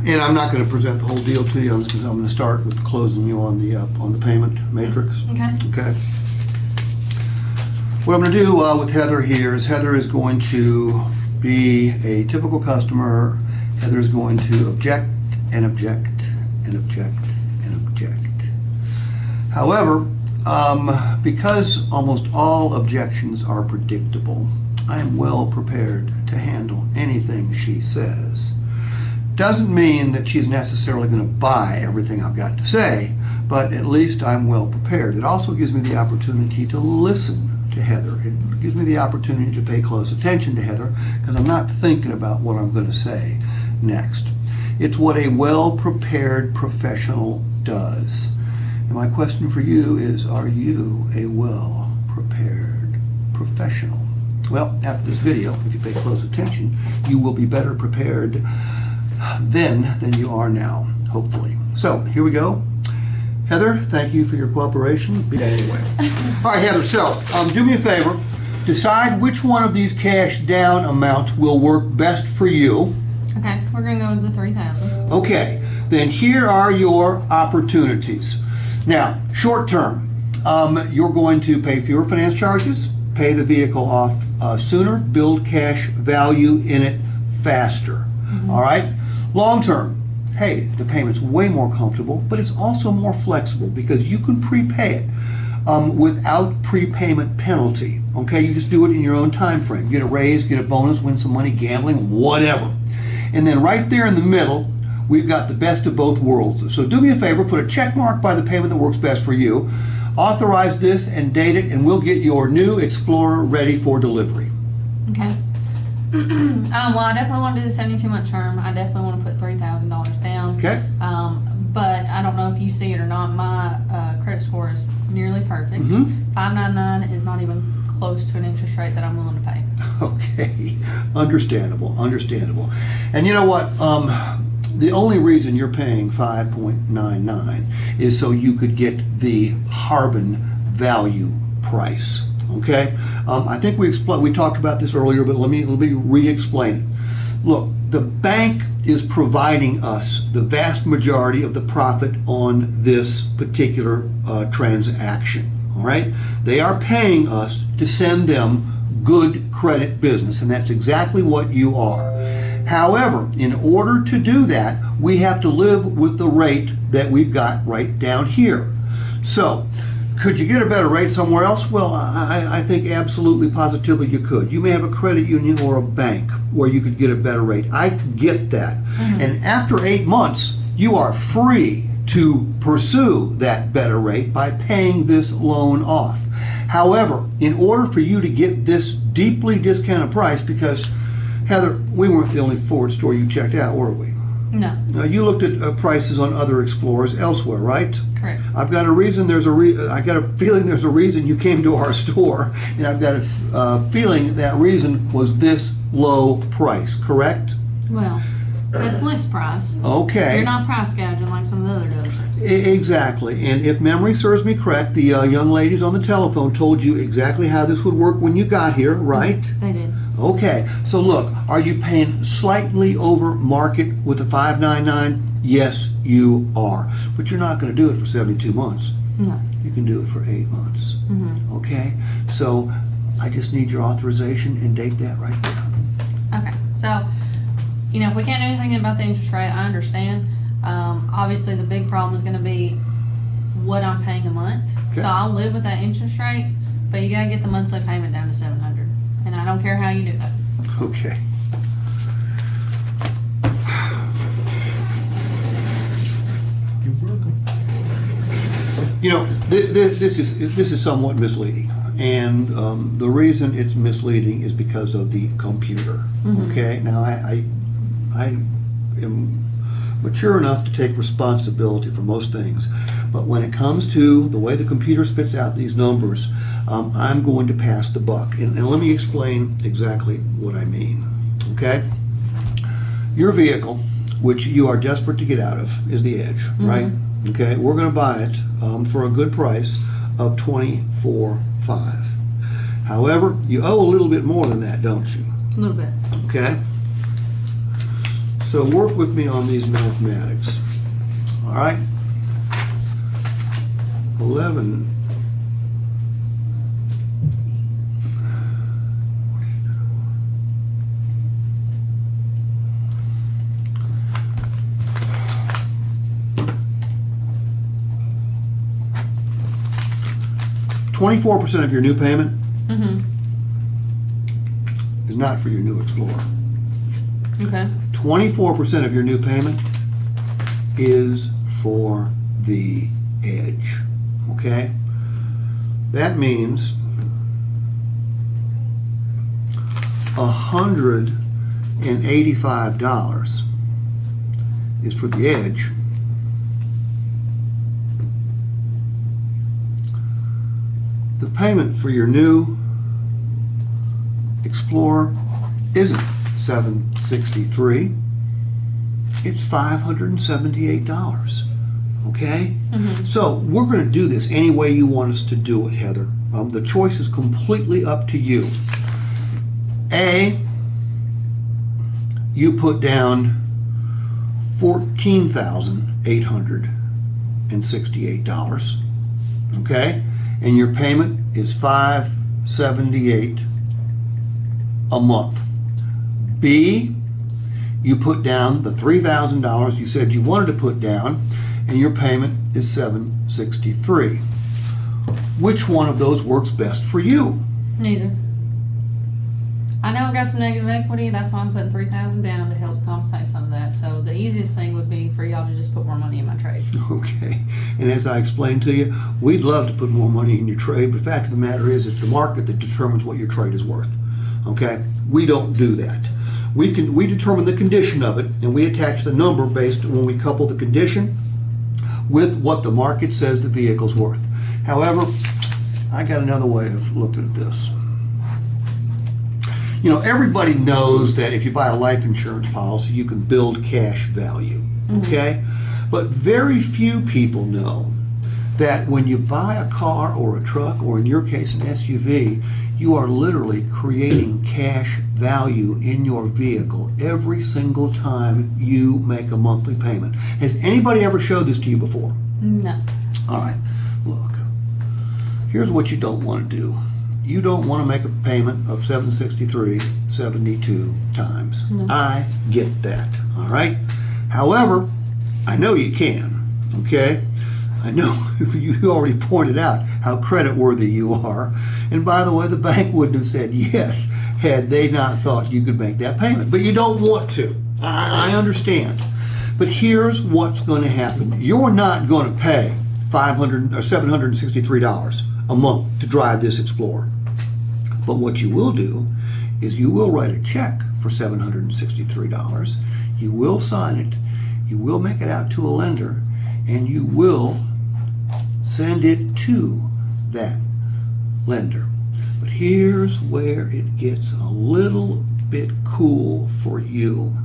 And I'm not going to present the whole deal to you. I'm going to start with closing you on the payment matrix. Okay. Okay. What I'm going to do with Heather here is Heather is going to be a typical customer. Heather is going to object and object and object and object. However, because almost all objections are predictable, I am well prepared to handle anything she says. Doesn't mean that she's necessarily going to buy everything I've got to say, but at least I'm well prepared. It also gives me the opportunity to listen to Heather. It gives me the opportunity to pay close attention to Heather because I'm not thinking about what I'm going to say next. It's what a well-prepared professional does. And my question for you is, are you a well-prepared professional? Well, after this video, if you pay close attention, you will be better prepared then than you are now, hopefully. So, here we go. Heather, thank you for your cooperation. Anyway. All right, Heather, so do me a favor. Decide which one of these cash down amounts will work best for you. Okay, we're going to go with the $3,000. Okay, then here are your opportunities. Now, short term, you're going to pay fewer finance charges, pay the vehicle off sooner, build cash value in it faster. All right? Long term, hey, the payment's way more comfortable, but it's also more flexible because you can prepay it without prepayment penalty. Okay, you just do it in your own time frame. Get a raise, get a bonus, win some money, gambling, whatever. And then right there in the middle, we've got the best of both worlds. So do me a favor, put a check mark by the payment that works best for you. Authorize this and date it, and we'll get your new Explorer ready for delivery. Okay. Well, I definitely want to do the 72-month term. I definitely want to put $3,000 down. Okay. But I don't know if you see it or not. My credit score is nearly perfect. 599 is not even close to an interest rate that I'm willing to pay. Okay. Understandable. Understandable. And you know what? The only reason you're paying 5.99 is so you could get the Harbin value price. Okay, I think we talked about this earlier, but let me re-explain it. Look, the bank is providing us the vast majority of the profit on this particular transaction. All right, they are paying us to send them good credit business, and that's exactly what you are. However, in order to do that, we have to live with the rate that we've got right down here. So, could you get a better rate somewhere else? Well, I think absolutely positively you could. You may have a credit union or a bank where you could get a better rate. I get that. And after 8 months, you are free to pursue that better rate by paying this loan off. However, in order for you to get this deeply discounted price, because Heather, we weren't the only Ford store you checked out, were we? No. You looked at prices on other Explorers elsewhere, right? Correct. I've got a reason. I got a feeling there's a reason you came to our store, and I've got a feeling that reason was this low price. Correct? Well, that's list price. Okay. You're not price gouging like some of the other dealerships. Exactly. And if memory serves me correct, the young ladies on the telephone told you exactly how this would work when you got here, right? They did. Okay, so look, are you paying slightly over market with the $599? Yes, you are. But you're not going to do it for 72 months. No. You can do it for 8 months. Okay, so I just need your authorization and date that right there. Okay, so, you know, if we can't do anything about the interest rate, I understand. Obviously, the big problem is going to be what I'm paying a month. Okay. So I'll live with that interest rate, but you got to get the monthly payment down to $700. And I don't care how you do that. Okay. You're welcome. You know, this is somewhat misleading, and the reason it's misleading is because of the computer. Okay. Now I am mature enough to take responsibility for most things, but when it comes to the way the computer spits out these numbers, I'm going to pass the buck. And let me explain exactly what I mean. Okay? Your vehicle, which you are desperate to get out of, is the Edge, right? Okay, we're going to buy it for a good price of $24,500. However, you owe a little bit more than that, don't you? A little bit. Okay? So work with me on these mathematics. All right? 11. $24% of your new payment is not for your new Explorer. Okay. 24% of your new payment is for the Edge. Okay? That means $185 is for the Edge. The payment for your new Explorer isn't $763. It's $578. Okay? So we're going to do this any way you want us to do it, Heather. The choice is completely up to you. A, you put down $14,868. Okay? And your payment is $578 a month. B, you put down the $3,000 you said you wanted to put down, and your payment is $763. Which one of those works best for you? Neither. I know I've got some negative equity, that's why I'm putting $3,000 down to help compensate some of that. So the easiest thing would be for y'all to just put more money in my trade. Okay. And as I explained to you, we'd love to put more money in your trade, but the fact of the matter is it's the market that determines what your trade is worth. Okay? We don't do that. We determine the condition of it, and we attach the number based when we couple the condition with what the market says the vehicle's worth. However, I got another way of looking at this. You know, everybody knows that if you buy a life insurance policy, you can build cash value, okay? But very few people know that when you buy a car or a truck, or in your case an SUV, you are literally creating cash value in your vehicle every single time you make a monthly payment. Has anybody ever showed this to you before? No. All right, look, here's what you don't want to do. You don't want to make a payment of $763.72 times. I get that, all right? However, I know you can, okay? I know you already pointed out how credit-worthy you are. And by the way, the bank wouldn't have said yes had they not thought you could make that payment. But you don't want to. I understand. But here's what's going to happen. You're not going to pay $763 a month to drive this Explorer. But what you will do is you will write a check for $763. You will sign it. You will make it out to a lender, and you will send it to that lender. But here's where it gets a little bit cool for you.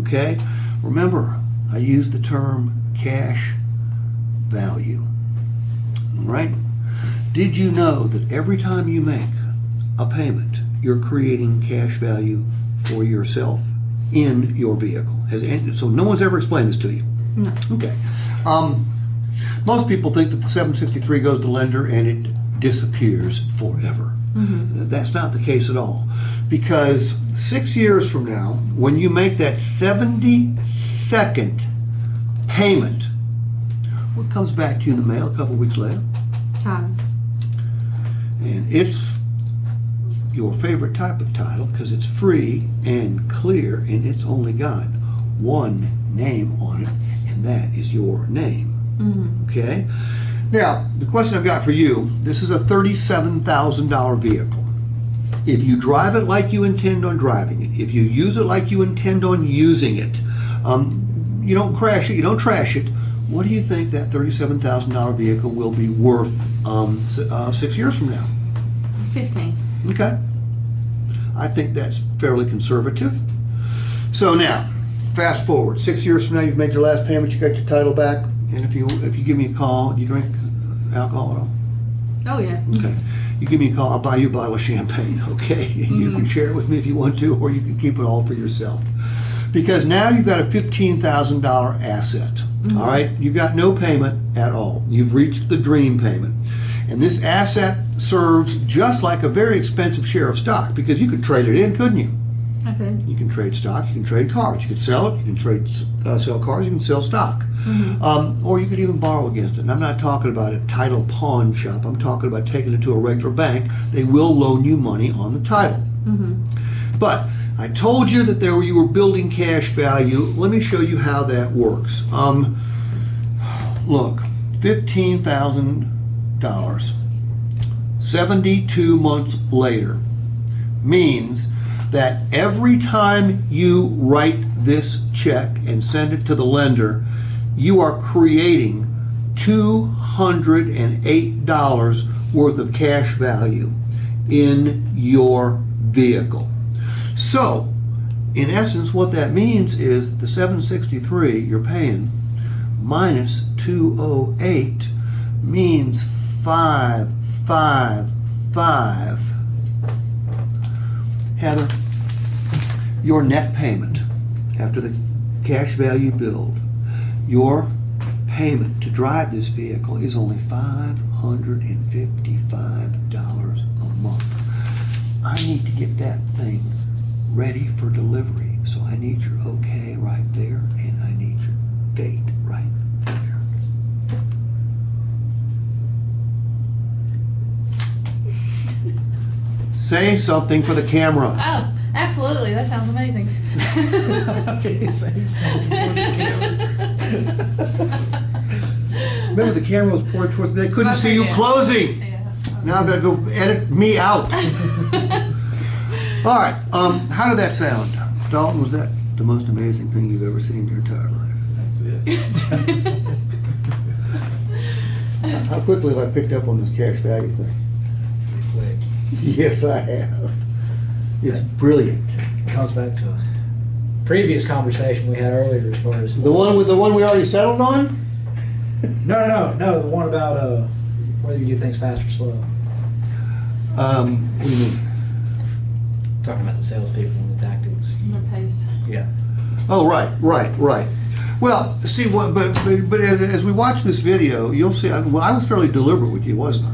Okay? Remember, I used the term cash value. All right? Did you know that every time you make a payment, you're creating cash value for yourself in your vehicle? So no one's ever explained this to you? No. Okay. Most people think that the $763 goes to the lender and it disappears forever. That's not the case at all. Because 6 years from now, when you make that 72nd payment, what comes back to you in the mail a couple weeks later? Title. And it's your favorite type of title because it's free and clear, and it's only got one name on it, and that is your name. Okay? Now, the question I've got for you, this is a $37,000 vehicle. If you drive it like you intend on driving it, if you use it like you intend on using it, you don't crash it, you don't trash it, what do you think that $37,000 vehicle will be worth 6 years from now? 15. Okay. I think that's fairly conservative. So now, fast forward, 6 years from now, you've made your last payment, you got your title back, and if you give me a call, do you drink alcohol at all? Oh, yeah. Okay. You give me a call, I'll buy you a bottle of champagne, okay? You can share it with me if you want to, or you can keep it all for yourself. Because now you've got a $15,000 asset, all right? You've got no payment at all. You've reached the dream payment. And this asset serves just like a very expensive share of stock, because you could trade it in, couldn't you? I could. You can trade stock, you can trade cars, you can sell it, you can trade sell cars, you can sell stock. Or you could even borrow against it. And I'm not talking about a title pawn shop, I'm talking about taking it to a regular bank. They will loan you money on the title. But I told you that you were building cash value. Let me show you how that works. Look, $15,000, 72 months later means that every time you write this check and send it to the lender, you are creating $208 worth of cash value in your vehicle. So, in essence, what that means is the $763 you're paying minus $208 means $555. Heather, your net payment after the cash value build, your payment to drive this vehicle is only $555 a month. I need to get that thing ready for delivery, so I need your okay right there, and I need your date right there. Say something for the camera. Oh, absolutely. That sounds amazing. Remember, the camera was pointed towards me. They couldn't see you Yeah. closing. Yeah. Now I've got to go edit me out. All right. How did that sound? Dalton, was that the most amazing thing you've ever seen in your entire life? That's it. How quickly have I picked up on this cash value thing? Quick. Yes, I have. It's brilliant. Comes back to a previous conversation we had earlier as far as The one we already settled on? No, the one about whether you do things fast or slow. What do you mean? Talking about the salespeople and the tactics. My pace. Yeah. Oh, right. Well, see, but as we watch this video, you'll see. I was fairly deliberate with you, wasn't I?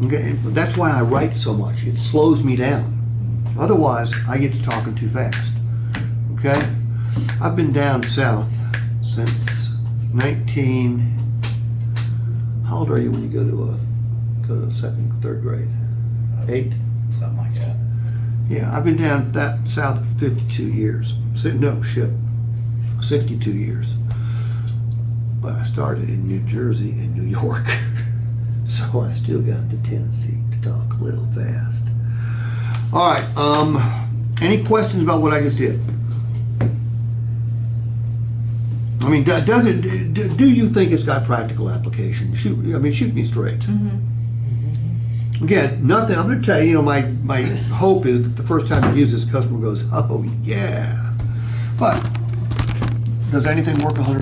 Okay, and that's why I write so much. It slows me down. Otherwise, I get to talking too fast. Okay, I've been down south since 19. How old are you when you go to second, third grade? 8. Something like that. Yeah, I've been down that south for 52 years. 62 years. But I started in New Jersey and New York. So I still got the tendency to talk a little fast. All right, any questions about what I just did? I mean, do you think it's got practical application? Shoot me straight. Again, nothing, I'm gonna tell you, my hope is that the first time you use this, customer goes, oh yeah. But does anything work 100%?